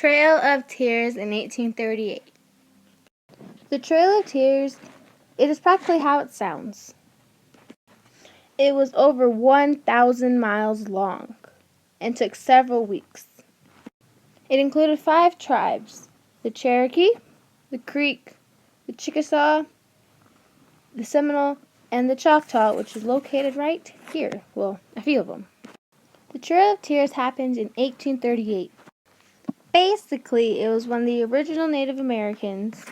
Trail of Tears in 1838. The Trail of Tears, it is practically how it sounds. It was over 1,000 miles long and took several weeks. It included 5 tribes: the Cherokee, the Creek, the Chickasaw, the Seminole, and the Choctaw, which is located right here. Well, a few of them. The Trail of Tears happened in 1838. Basically, it was when the original Native Americans,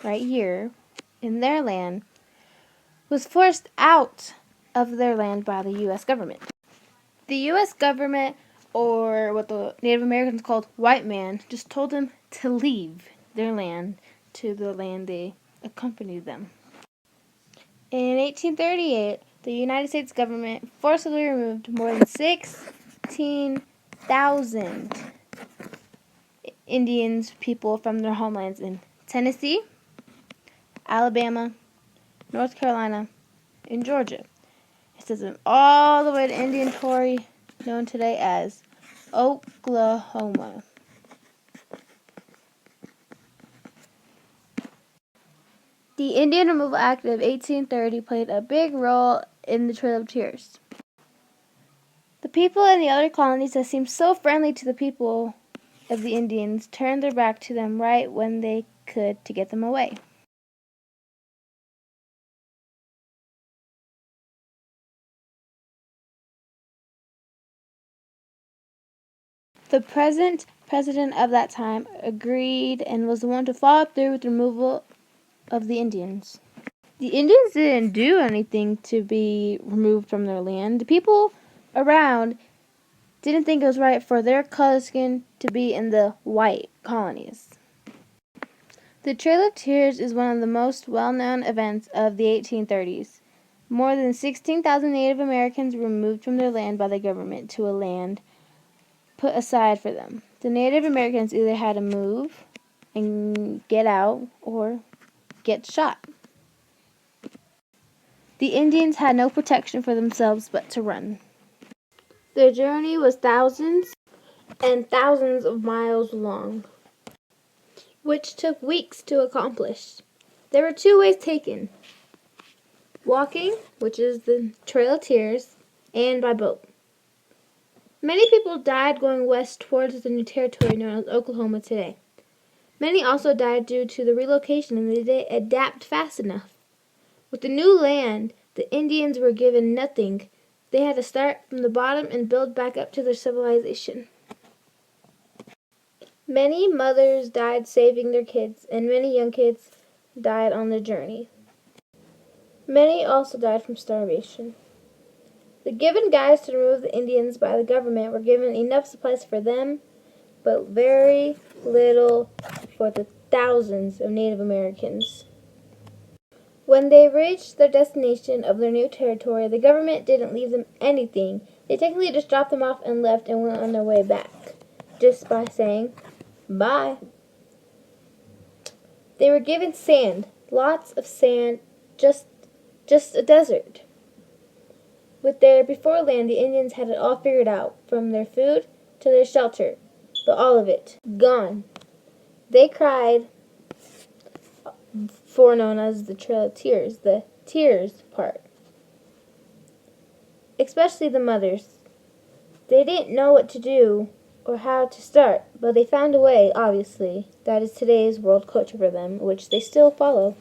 right here, in their land, was forced out of their land by the U.S. government. The U.S. government, or what the Native Americans called white man, just told them to leave their land to the land they accompanied them. In 1838, the United States government forcibly removed more than 16,000 Indians people from their homelands in Tennessee, Alabama, North Carolina, and Georgia. It says them all the way to Indian Territory, known today as Oklahoma. The Indian Removal Act of 1830 played a big role in the Trail of Tears. The people in the other colonies that seemed so friendly to the people of the Indians turned their back to them right when they could to get them away. The present president of that time agreed and was the one to follow through with the removal of the Indians. The Indians didn't do anything to be removed from their land. The people around didn't think it was right for their color skin to be in the white colonies. The Trail of Tears is one of the most well-known events of the 1830s. More than 16,000 Native Americans were removed from their land by the government to a land put aside for them. The Native Americans either had to move and get out or get shot. The Indians had no protection for themselves but to run. Their journey was thousands and thousands of miles long, which took weeks to accomplish. There were 2 ways taken: walking, which is the Trail of Tears, and by boat. Many people died going west towards the new territory known as Oklahoma today. Many also died due to the relocation and they didn't adapt fast enough. With the new land, the Indians were given nothing. They had to start from the bottom and build back up to their civilization. Many mothers died saving their kids, and many young kids died on the journey. Many also died from starvation. The given guides to remove the Indians by the government were given enough supplies for them, but very little for the thousands of Native Americans. When they reached their destination of their new territory, the government didn't leave them anything. They technically just dropped them off and left and went on their way back, just by saying bye. They were given sand, lots of sand, just a desert. With their before land, the Indians had it all figured out, from their food to their shelter, but all of it gone. They cried for known as the Trail of Tears, the tears part. Especially the mothers. They didn't know what to do or how to start, but they found a way, obviously. That is today's world culture for them, which they still follow.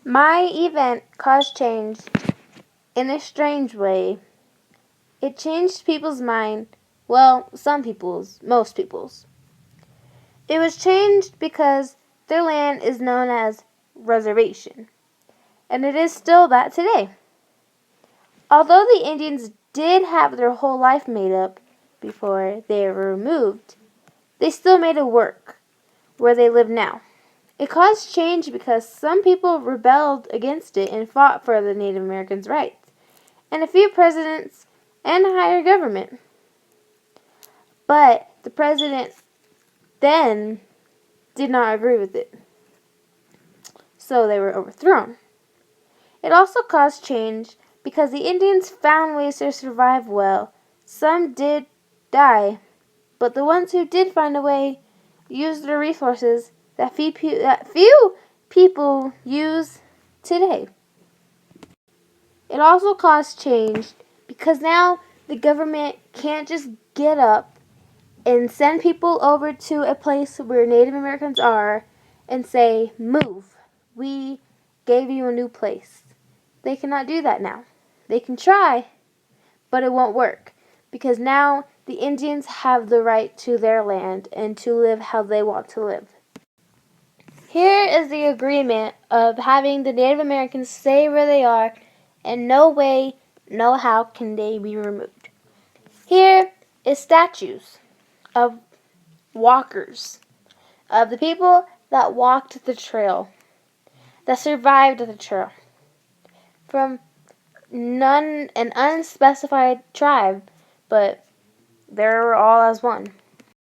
My event caused change in a strange way. It changed people's mind. Well, some people's, most people's. It was changed because their land is known as reservation, and it is still that today. Although the Indians did have their whole life made up before they were removed, they still made it work where they live now. It caused change because some people rebelled against it and fought for the Native Americans' rights, and a few presidents and a higher government. But the president then did not agree with it, so they were overthrown. It also caused change because the Indians found ways to survive well. Some did die, But the ones who did find a way used the resources that few people use today. It also caused change because now the government can't just get up and send people over to a place where Native Americans are and say, move. We gave you a new place. They cannot do that now. They can try, but it won't work because now the Indians have the right to their land and to live how they want to live. Here is the agreement of having the Native Americans stay where they are, and no way, no how can they be removed. Here is statues of walkers, of the people that walked the trail, that survived the trail, from an unspecified tribe, but they were all as one.